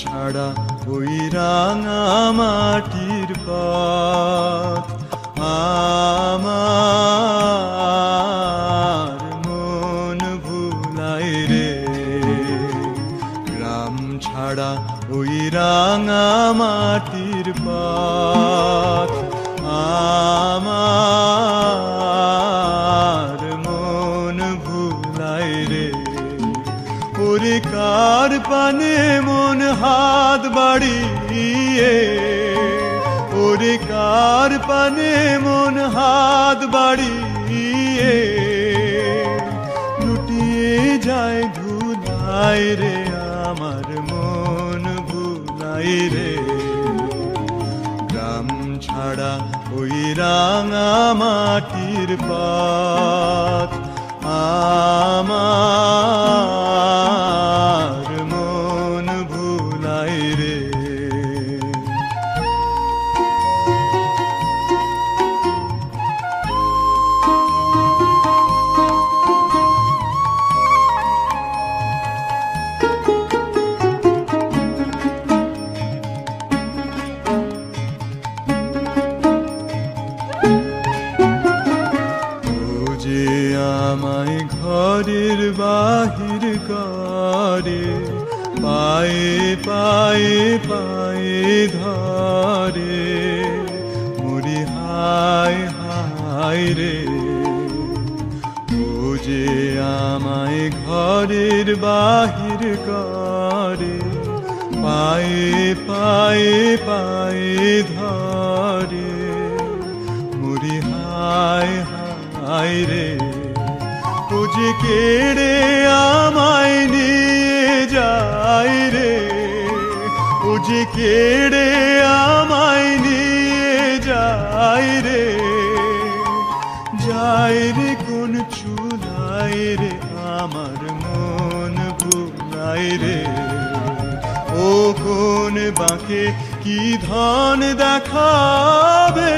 ছাড়া ওই রাঙা মাটির পথ আমার মন ভুলায় রে। গ্রাম ছাড়া ওই রাঙা মাটির পথ আমার মন ভুলায় রে। ওরে কার পানে মন হাত বাড়িয়ে, ওরে কার পানে মন হাত বাড়িয়ে লুটিয়ে যায় ধুলায় রে। আমার মন ভুলায় রে। গ্রাম ছাড়া ওই রাঙা মাটির পথ আমার মন ভুলায় রে। আমায় ঘরের বাহির করে, পায়ে পায়ে পায়ে ধরে, মরি হায় হায় রে। ও যে আমায় ঘরের বাহির করে, পায়ে পায়ে পায়ে ধরে, মরি হায় হায় রে। ও যে কেড়ে আমায় নিয়ে যায় রে, ও যে কেড়ে আমায় নিয়ে যায় রে। যায় রে কোন চুলায় রে, আমার মন ভুলায় রে। ও কোন বাঁকে কি ধন দেখাবে।